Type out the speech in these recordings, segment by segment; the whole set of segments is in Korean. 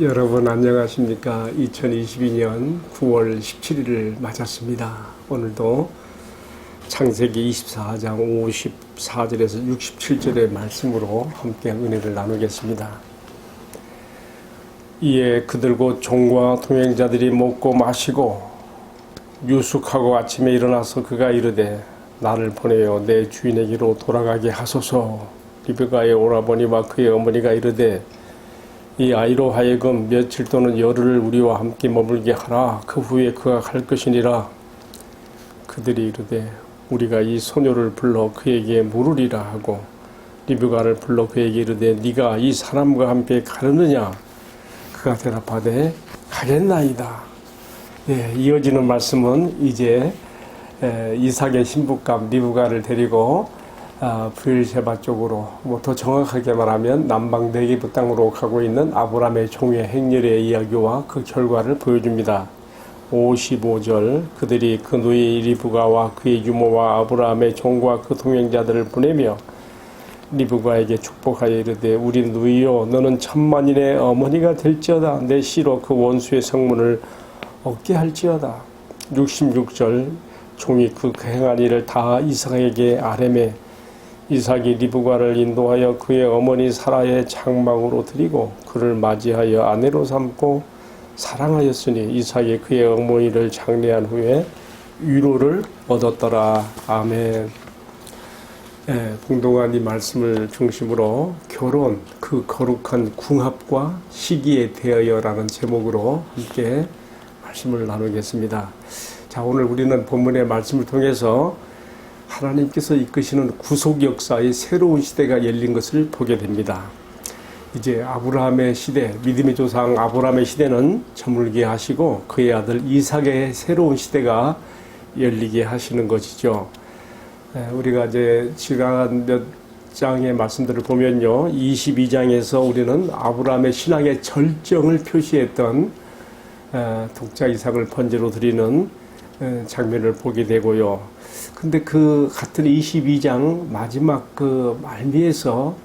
여러분 안녕하십니까? 2022년 9월 17일을 맞았습니다. 오늘도 창세기 24장 54절에서 67절의 말씀으로 함께 은혜를 나누겠습니다. 이에 그들 곧 종과 동행자들이 먹고 마시고 유숙하고 아침에 일어나서 그가 이르되 나를 보내어 내 주인에게로 돌아가게 하소서. 리브가의 오라버니와 그의 어머니가 이르되 이 아이로 하여금 며칠 또는 열흘을 우리와 함께 머물게 하라. 그 후에 그가 갈 것이니라. 그들이 이르되 우리가 이 소녀를 불러 그에게 물으리라 하고 리브가를 불러 그에게 이르되 네가 이 사람과 함께 가느냐? 그가 대답하되 가겠나이다. 이어지는 말씀은 이제 이삭의 신부감 리브가를 데리고 브엘세바 쪽으로, 더 정확하게 말하면 남방 네게브 땅으로 가고 있는 아브라함의 종의 행렬의 이야기와 그 결과를 보여줍니다. 55절 그들이 그 누이 리브가와 그의 유모와 아브라함의 종과 그 동행자들을 보내며 리브가에게 축복하여 이르되 우리 누이여 너는 천만인의 어머니가 될지어다. 내 씨로 그 원수의 성문을 얻게 할지어다. 66절 종이 그 행한 일을 다 이삭에게 아뢰매 이삭이 리브가를 인도하여 그의 어머니 사라의 장막으로 드리고 그를 맞이하여 아내로 삼고 사랑하였으니 이삭이 그의 어머니를 장례한 후에 위로를 얻었더라. 아멘. 봉동한 이 말씀을 중심으로 결혼, 그 거룩한 궁합과 시기에 대하여라는 제목으로 함께 말씀을 나누겠습니다. 자, 오늘 우리는 본문의 말씀을 통해서 하나님께서 이끄시는 구속 역사의 새로운 시대가 열린 것을 보게 됩니다. 이제 아브라함의 시대, 믿음의 조상 아브라함의 시대는 저물게 하시고 그의 아들 이삭의 새로운 시대가 열리게 하시는 것이죠. 우리가 이제 지난 몇 장의 말씀들을 보면요, 22장에서 우리는 아브라함의 신앙의 절정을 표시했던 독자 이삭을 번제로 드리는 장면을 보게 되고요. 근데 그 같은 22장 마지막 그 말미에서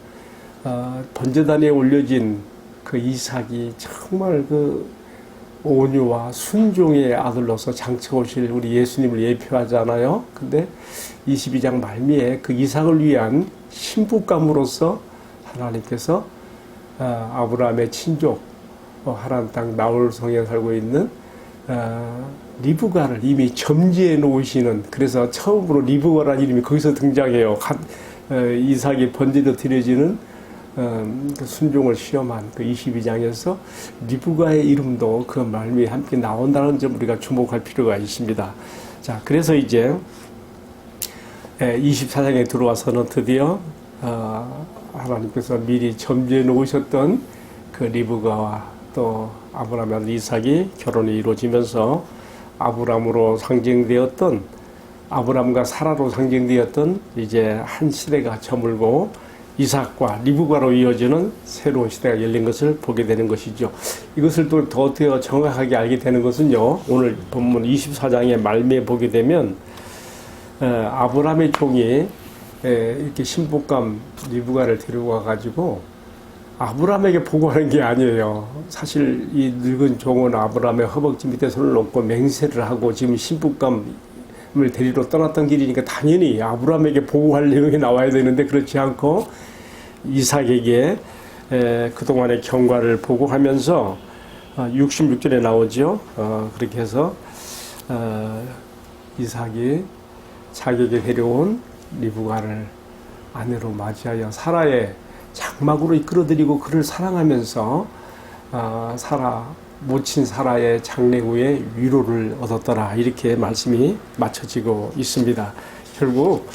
번제단에 올려진 그 이삭이 정말 그 온유와 순종의 아들로서 장차 오실 우리 예수님을 예표하잖아요. 근데 22장 말미에 그 이삭을 위한 신부감으로서 하나님께서 아브라함의 친족 하란 땅 나홀 성에 살고 있는 리브가를 이미 점지해 놓으시는, 그래서 처음으로 리브가라는 이름이 거기서 등장해요. 이삭이 번제로 드려지는 그 순종을 시험한 그 22장에서 리브가의 이름도 그 말미에 함께 나온다는 점 우리가 주목할 필요가 있습니다. 자, 그래서 이제 24장에 들어와서는 드디어 하나님께서 미리 점지해 놓으셨던 그 리브가와 또 아브라함의 아들 이삭이 결혼이 이루어지면서 아브라함으로 상징되었던, 아브라함과 사라로 상징되었던 이제 한 시대가 저물고 이삭과 리브가로 이어지는 새로운 시대가 열린 것을 보게 되는 것이죠. 이것을 또 더 정확하게 알게 되는 것은요, 오늘 본문 24장의 말미에 보게 되면 아브라함의 종이 이렇게 신부감 리브가를 데리고 와가지고 아브라함에게 보고하는 게 아니에요. 사실 이 늙은 종은 아브라함의 허벅지 밑에 손을 놓고 맹세를 하고 지금 신부감을 데리러 떠났던 길이니까 당연히 아브라함에게 보고할 내용이 나와야 되는데 그렇지 않고 이삭에게 그동안의 경과를 보고하면서 66절에 나오죠. 그렇게 해서 이삭이 자기에게 데려온 리브가를 아내로 맞이하여 사라의 장막으로 이끌어들이고 그를 사랑하면서 모친 사라의 장례 후에 위로를 얻었더라. 이렇게 말씀이 맞춰지고 있습니다. 결국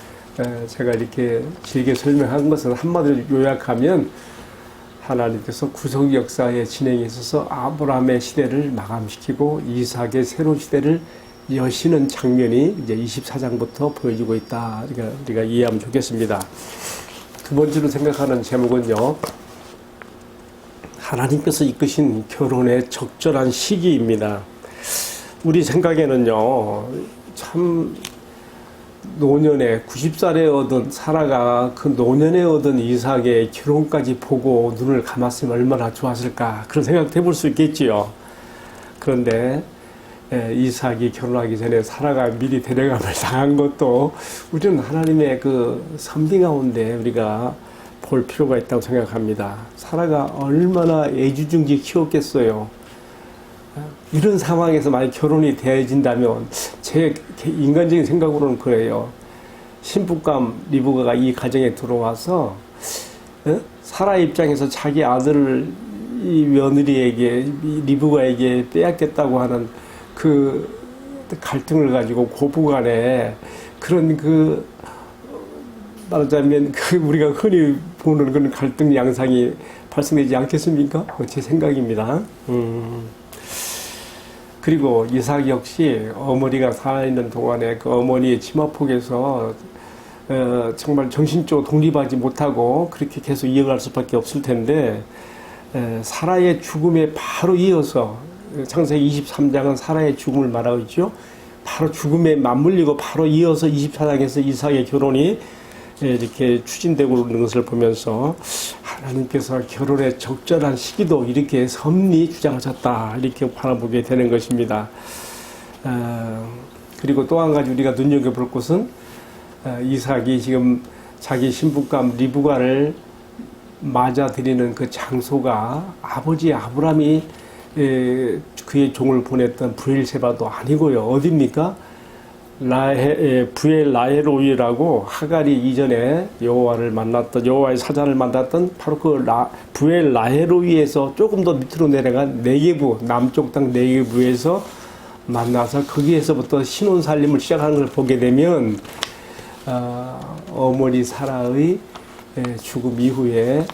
제가 이렇게 길게 설명한 것은 한마디로 요약하면 하나님께서 구속 역사의 진행에 있어서 아브라함의 시대를 마감시키고 이삭의 새로운 시대를 여시는 장면이 이제 24장부터 보여주고 있다. 그러니까 우리가 이해하면 좋겠습니다. 두 번째로 생각하는 제목은요, 하나님께서 이끄신 결혼의 적절한 시기입니다. 우리 생각에는요, 참 노년에 90살에 얻은 사라가 그 노년에 얻은 이삭의 결혼까지 보고 눈을 감았으면 얼마나 좋았을까 그런 생각도 해볼 수 있겠지요. 그런데 이삭이 결혼하기 전에 사라가 미리 데려감을 당한 것도 우리는 하나님의 그 섭리 가운데 우리가 볼 필요가 있다고 생각합니다. 사라가 얼마나 애지중지 키웠겠어요. 이런 상황에서 만약 결혼이 되어진다면 제 인간적인 생각으로는 그래요. 신부감 리브가가 이 가정에 들어와서 사라 입장에서 자기 아들을 이 며느리에게 리브가에게 빼앗겠다고 하는 그 갈등을 가지고 고부간에 그런 그 말하자면 그 우리가 흔히 보는 그런 갈등 양상이 발생되지 않겠습니까? 제 생각입니다. 그리고 이삭 역시 어머니가 살아있는 동안에 그 어머니의 치마폭에서 정말 정신적으로 독립하지 못하고 그렇게 계속 이어갈 수밖에 없을 텐데 사라의 죽음에 바로 이어서 창세기 23장은 사라의 죽음을 말하고 있죠. 바로 죽음에 맞물리고 바로 이어서 24장에서 이삭의 결혼이 이렇게 추진되고 있는 것을 보면서 하나님께서 결혼의 적절한 시기도 이렇게 섭리 주장하셨다 이렇게 바라보게 되는 것입니다. 그리고 또 한 가지 우리가 눈여겨볼 것은 이삭이 지금 자기 신부감 리브가를 맞아들이는 그 장소가 아버지 아브라함이 그의 종을 보냈던 브엘세바도 아니고요. 어디입니까? 부엘 라헤로이라고 하갈이 이전에 여호와를 만났던 여호와의 사자를 만났던 바로 그 부엘 라헤로이에서 조금 더 밑으로 내려간 네게부 남쪽 땅 네게부에서 만나서 거기에서부터 신혼 살림을 시작하는 걸 보게 되면 어머니 사라의 죽음 이후에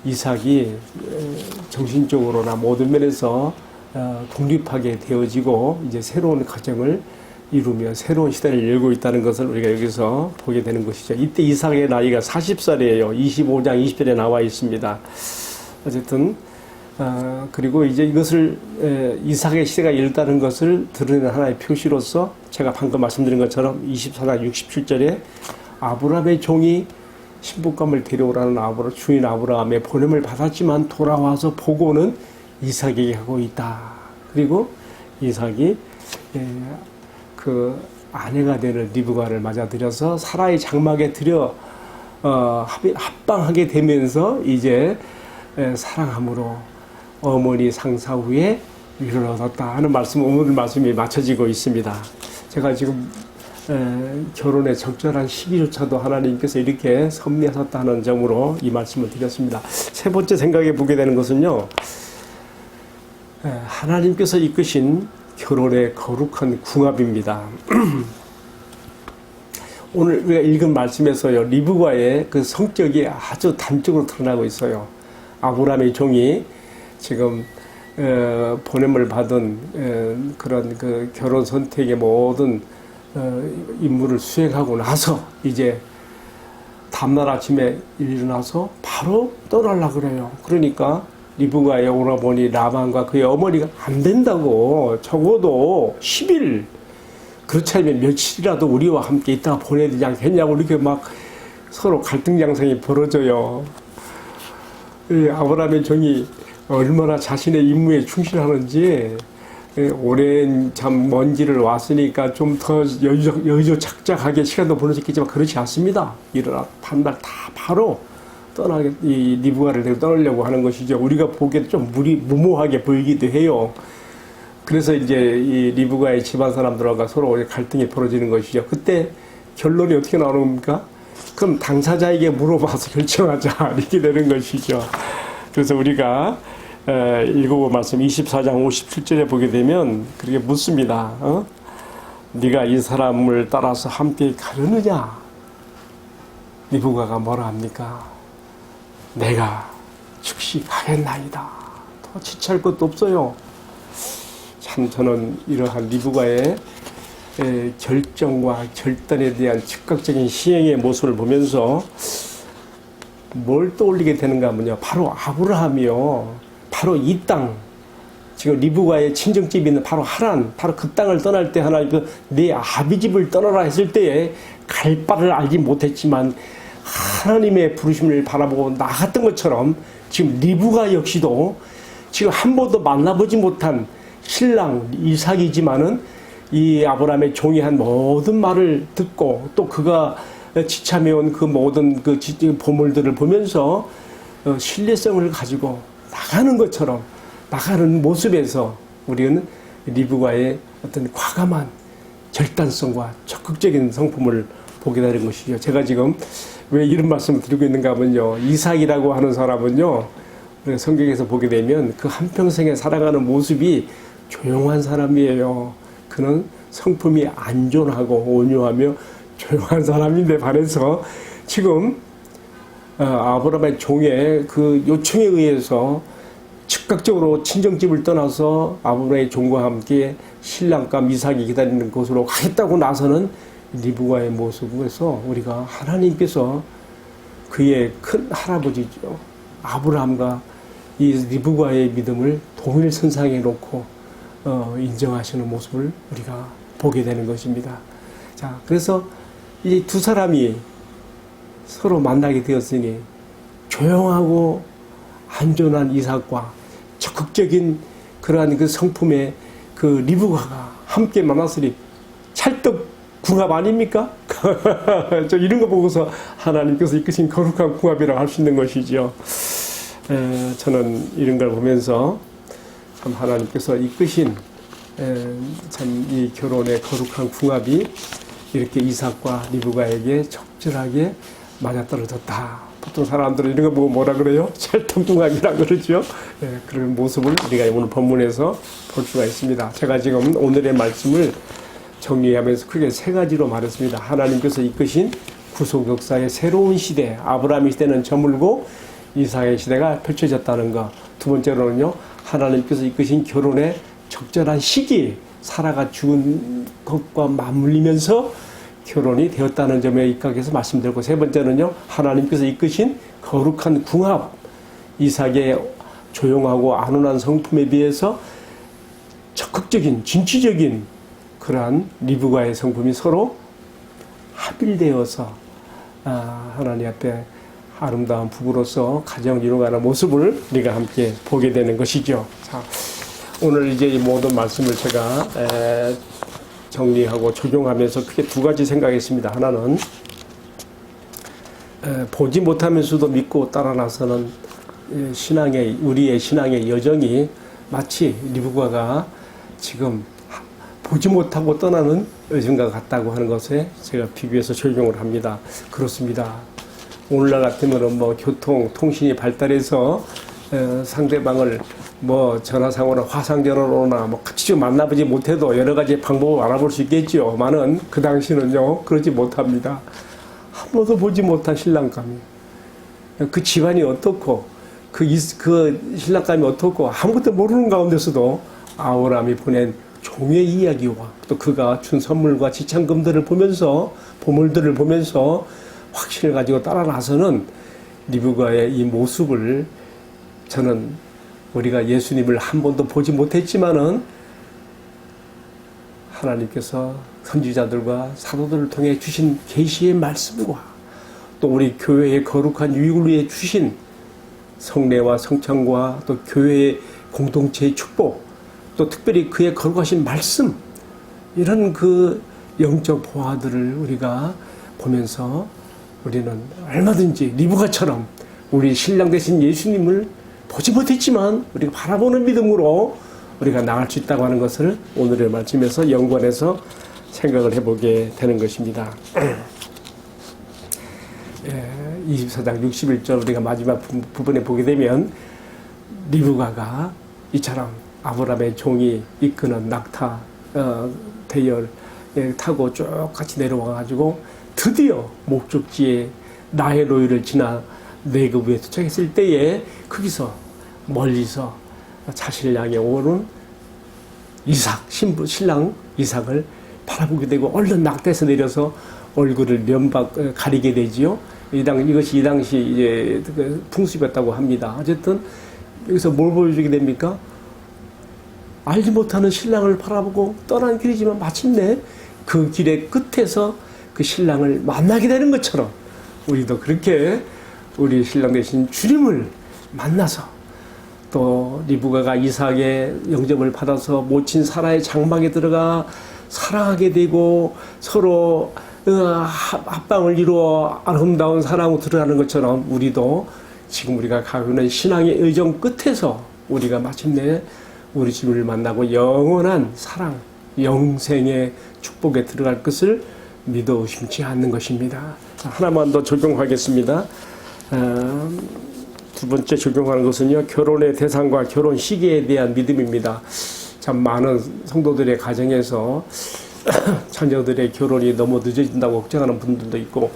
이삭이 정신적으로나 모든 면에서 독립하게 되어지고 이제 새로운 가정을 이루며 새로운 시대를 열고 있다는 것을 우리가 여기서 보게 되는 것이죠. 이때 이삭의 나이가 40살이에요. 25장 20절에 나와 있습니다. 어쨌든 그리고 이제 이것을 이삭의 시대가 이르다는 것을 드러내는 하나의 표시로서 제가 방금 말씀드린 것처럼 24장 67절에 아브라함의 종이 신부감을 데려오라는 주인 아브라함의 보냄을 받았지만 돌아와서 보고는 이삭에게 하고 있다. 그리고 이삭이 그 아내가 되는 리브가를 맞아들여서 사라의 장막에 들여 합방하게 되면서 이제 사랑함으로 어머니 상사 후에 위를 얻었다 하는 말씀, 오늘 말씀이 맞춰지고 있습니다. 제가 지금 결혼의 적절한 시기조차도 하나님께서 이렇게 섭리하셨다는 점으로 이 말씀을 드렸습니다. 세 번째 생각해 보게 되는 것은요, 하나님께서 이끄신 결혼의 거룩한 궁합입니다. 오늘 우리가 읽은 말씀에서요, 리브가의 그 성격이 아주 단적으로 드러나고 있어요. 아브라함의 종이 지금 보냄을 받은 그런 그 결혼 선택의 모든 임무를 수행하고 나서 이제 다음날 아침에 일어나서 바로 떠나려고 그래요. 그러니까 리브가의 오라버니 라반과 그의 어머니가 안 된다고, 적어도 10일 그렇지 않으면 며칠이라도 우리와 함께 있다가 보내야 되지 않겠냐고 이렇게 막 서로 갈등 양상이 벌어져요. 아브라함의 종이 얼마나 자신의 임무에 충실하는지, 오랜 참 먼 길을 왔으니까 좀 더 여유작작하게 시간도 보내셨겠지만 그렇지 않습니다. 일어나 반날 다 바로 이 리브가를 떠나려고 하는 것이죠. 우리가 보기에도 좀 무모하게 보이기도 해요. 그래서 이제 이 리브가의 집안 사람들과 서로 갈등이 벌어지는 것이죠. 그때 결론이 어떻게 나옵니까? 그럼 당사자에게 물어봐서 결정하자 이렇게 되는 것이죠. 그래서 우리가 읽어본 말씀 24장 57절에 보게 되면 그렇게 묻습니다. 네가 이 사람을 따라서 함께 가려느냐? 리브가가 뭐라 합니까? 내가 즉시 가겠나이다. 더 지체할 것도 없어요. 참 저는 이러한 리브가의 결정과 결단에 대한 즉각적인 시행의 모습을 보면서 뭘 떠올리게 되는가 하면요, 바로 아브라함이요, 바로 이 땅, 지금 리브가의 친정집이 있는 바로 하란, 바로 그 땅을 떠날 때 하나님 내 아비집을 떠나라 했을 때에 갈 바를 알지 못했지만 하나님의 부르심을 바라보고 나갔던 것처럼 지금 리브가 역시도 지금 한 번도 만나보지 못한 신랑 이삭이지만은 이 아브라함의 종이 한 모든 말을 듣고 또 그가 지참해온 그 모든 그 보물들을 보면서 신뢰성을 가지고 나가는 것처럼 나가는 모습에서 우리는 리브가의 어떤 과감한 결단성과 적극적인 성품을 보게 되는 것이죠. 제가 지금 왜 이런 말씀을 드리고 있는가 하면요. 이삭이라고 하는 사람은요. 성경에서 보게 되면 그 한평생에 살아가는 모습이 조용한 사람이에요. 그는 성품이 안전하고 온유하며 조용한 사람인데 반해서 지금 아브라함의 종의 그 요청에 의해서 즉각적으로 친정집을 떠나서 아브라함의 종과 함께 신랑과 이삭이 기다리는 곳으로 가겠다고 나서는 리브가의 모습에서 우리가 하나님께서 그의 큰 할아버지죠. 아브라함과 이 리브가의 믿음을 동일선상에 놓고 인정하시는 모습을 우리가 보게 되는 것입니다. 자, 그래서 이 두 사람이 서로 만나게 되었으니 조용하고 안전한 이삭과 적극적인 그러한 그 성품의 그 리브가가 함께 만났으니 찰떡궁합 아닙니까? 저 이런 거 보고서 하나님께서 이끄신 거룩한 궁합이라고 할 수 있는 것이죠. 저는 이런 걸 보면서 참 하나님께서 이끄신 참 이 결혼의 거룩한 궁합이 이렇게 이삭과 리브가에게 적절하게 맞아떨어졌다. 보통 사람들은 이런 거 보고 뭐라 그래요? 찰떡궁합이라 그러죠. 그런 모습을 우리가 오늘 본문에서 볼 수가 있습니다. 제가 지금 오늘의 말씀을 정리하면서 크게 세 가지로 말했습니다. 하나님께서 이끄신 구속 역사의 새로운 시대, 아브라함의 시대는 저물고 이삭의 시대가 펼쳐졌다는 것. 두 번째로는요, 하나님께서 이끄신 결혼의 적절한 시기, 사라가 죽은 것과 맞물리면서 결혼이 되었다는 점에 입각해서 말씀드렸고, 세 번째는요, 하나님께서 이끄신 거룩한 궁합, 이삭의 조용하고 안온한 성품에 비해서 적극적인, 진취적인 그러한 리브가의 성품이 서로 합일되어서 하나님 앞에 아름다운 부부로서 가정을 이루어가는 모습을 우리가 함께 보게 되는 것이죠. 자, 오늘 이제 이 모든 말씀을 제가 정리하고 조정하면서 크게 두 가지 생각했습니다. 하나는 보지 못하면서도 믿고 따라 나서는 우리의 신앙의 여정이 마치 리브가가 지금 보지 못하고 떠나는 여정과 같다고 하는 것에 제가 비교해서 적용을 합니다. 그렇습니다. 오늘날 같으면 교통, 통신이 발달해서 상대방을 전화상으로나 화상전화로나 같이 좀 만나보지 못해도 여러 가지 방법을 알아볼 수 있겠지만은 그 당시는요, 그러지 못합니다. 한 번도 보지 못한 신랑감이. 그 집안이 어떻고, 그 신랑감이 어떻고, 아무것도 모르는 가운데서도 아브라함이 보낸 종의 이야기와 또 그가 준 선물과 지참금들을 보면서, 보물들을 보면서 확신을 가지고 따라 나서는 리브가의 이 모습을 저는 우리가 예수님을 한 번도 보지 못했지만은 하나님께서 선지자들과 사도들을 통해 주신 계시의 말씀과 또 우리 교회의 거룩한 유익을 위해 주신 성례와 성찬과 또 교회의 공동체의 축복, 또 특별히 그의 거룩하신 말씀, 이런 그 영적 보화들을 우리가 보면서 우리는 얼마든지 리브가처럼 우리 신랑 되신 예수님을 보지 못했지만 우리가 바라보는 믿음으로 우리가 나갈 수 있다고 하는 것을 오늘의 말씀에서 연관해서 생각을 해보게 되는 것입니다. 24장 61절 우리가 마지막 부분에 보게 되면 리브가가 이처럼 아브라함의 종이 이끄는 낙타 대열에 타고 쭉 같이 내려와가지고 드디어 목적지에 나헤로이를 지나 네겝에 도착했을 때에 거기서 멀리서 자신을 향해 오는 신랑 이삭을 바라보게 되고 얼른 낙타에서 내려서 얼굴을 면박 가리게 되지요. 이것이 이 당시 이제 풍습이었다고 합니다. 어쨌든 여기서 뭘 보여주게 됩니까? 알지 못하는 신랑을 바라보고 떠난 길이지만 마침내 그 길의 끝에서 그 신랑을 만나게 되는 것처럼 우리도 그렇게 우리 신랑 되신 주님을 만나서 또 리브가가 이삭의 영접을 받아서 모친 사라의 장막에 들어가 사랑하게 되고 서로 합방을 이루어 아름다운 사랑으로 들어가는 것처럼 우리도 지금 우리가 가고 있는 신앙의 의정 끝에서 우리가 마침내 우리 주님을 만나고 영원한 사랑, 영생의 축복에 들어갈 것을 믿어 의심치 않는 것입니다. 자, 하나만 더 적용하겠습니다. 두 번째 적용하는 것은요, 결혼의 대상과 결혼 시기에 대한 믿음입니다. 참 많은 성도들의 가정에서 자녀들의 결혼이 너무 늦어진다고 걱정하는 분들도 있고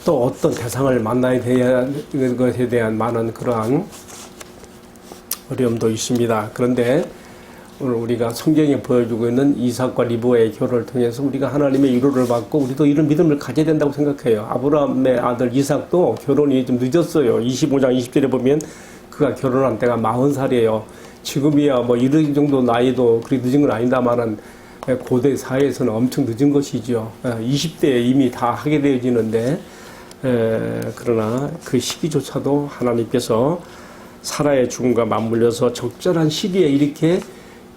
또 어떤 대상을 만나야 되는 것에 대한 많은 그러한 어려움도 있습니다. 그런데 오늘 우리가 성경에 보여주고 있는 이삭과 리브가의 결혼을 통해서 우리가 하나님의 위로를 받고 우리도 이런 믿음을 가져야 된다고 생각해요. 아브라함의 아들 이삭도 결혼이 좀 늦었어요. 25장 20절에 보면 그가 결혼한 때가 40살이에요. 지금이야 뭐 이런 정도 나이도 그리 늦은 건 아니다마는 고대 사회에서는 엄청 늦은 것이죠. 20대에 이미 다 하게 되어지는데 그러나 그 시기조차도 하나님께서 사라의 죽음과 맞물려서 적절한 시기에 이렇게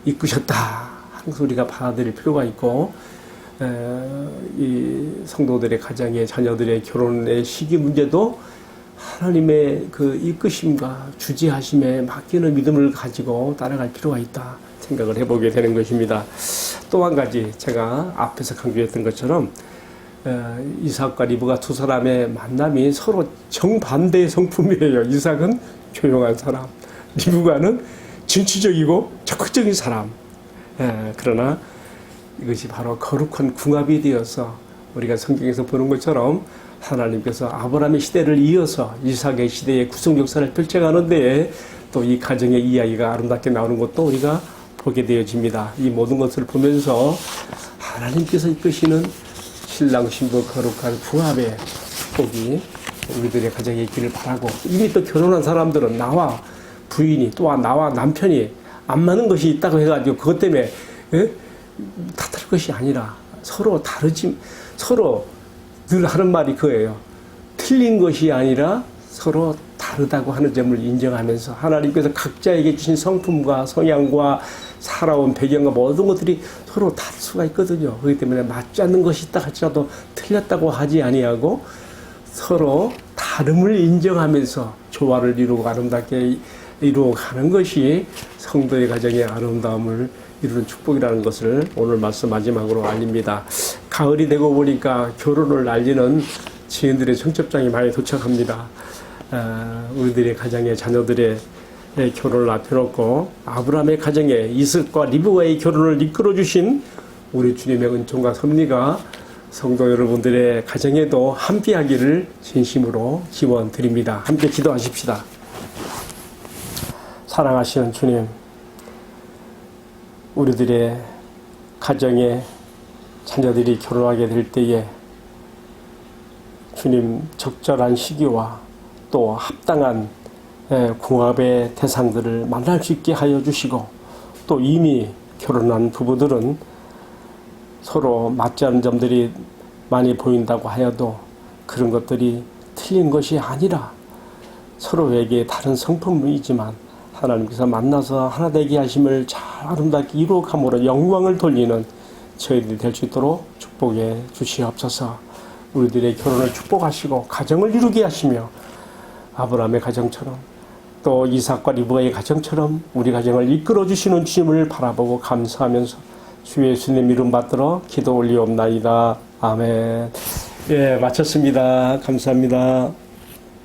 이끄셨다. 항상 우리가 받아들일 필요가 있고 이 성도들의 가정의 자녀들의 결혼의 시기 문제도 하나님의 그 이끄심과 주지하심에 맡기는 믿음을 가지고 따라갈 필요가 있다 생각을 해보게 되는 것입니다. 또 한 가지 제가 앞에서 강조했던 것처럼 이삭과 리브가 두 사람의 만남이 서로 정반대의 성품이에요. 이삭은 조용한 사람, 리브가는 진취적이고 적극적인 사람. 그러나 이것이 바로 거룩한 궁합이 되어서 우리가 성경에서 보는 것처럼 하나님께서 아브라함의 시대를 이어서 이삭의 시대의 구속 역사를 펼쳐가는 데에 또 이 가정의 이야기가 아름답게 나오는 것도 우리가 보게 되어집니다. 이 모든 것을 보면서 하나님께서 이끄시는 신랑 신부 거룩한 궁합의 축복이 우리들의 가정에 있기를 바라고, 이미 또 결혼한 사람들은 나와 부인이 또한 나와 남편이 안 맞는 것이 있다고 해가지고 그것 때문에 탓할 것이 아니라 서로 다르지, 서로 늘 하는 말이 그거예요. 틀린 것이 아니라 서로 다르다고 하는 점을 인정하면서 하나님께서 각자에게 주신 성품과 성향과 살아온 배경과 모든 것들이 서로 다를 수가 있거든요. 그렇기 때문에 맞지 않는 것이 있다 할지라도 틀렸다고 하지 아니하고 서로 다름을 인정하면서 조화를 이루고 아름답게 이루어가는 것이 성도의 가정의 아름다움을 이루는 축복이라는 것을 오늘 말씀 마지막으로 알립니다. 가을이 되고 보니까 결혼을 알리는 지인들의 청첩장이 많이 도착합니다. 우리들의 가정의 자녀들의 결혼을 앞에 놓고 아브라함의 가정에 이삭과 리브가의 결혼을 이끌어주신 우리 주님의 은총과 섭리가 성도 여러분들의 가정에도 함께하기를 진심으로 기원드립니다. 함께 기도하십시다. 사랑하시는 주님, 우리들의 가정에 자녀들이 결혼하게 될 때에 주님 적절한 시기와 또 합당한 궁합의 대상들을 만날 수 있게 하여 주시고, 또 이미 결혼한 부부들은 서로 맞지 않는 점들이 많이 보인다고 하여도 그런 것들이 틀린 것이 아니라 서로에게 다른 성품이지만 하나님께서 만나서 하나 되게 하심을 잘 아름답게 이루어감으로 영광을 돌리는 저희들이 될 수 있도록 축복해 주시옵소서. 우리들의 결혼을 축복하시고 가정을 이루게 하시며 아브라함의 가정처럼 또 이삭과 리브가의 가정처럼 우리 가정을 이끌어 주시는 주님을 바라보고 감사하면서 주 예수님 이름 받들어 기도 올리옵나이다. 아멘. 예, 마쳤습니다. 감사합니다.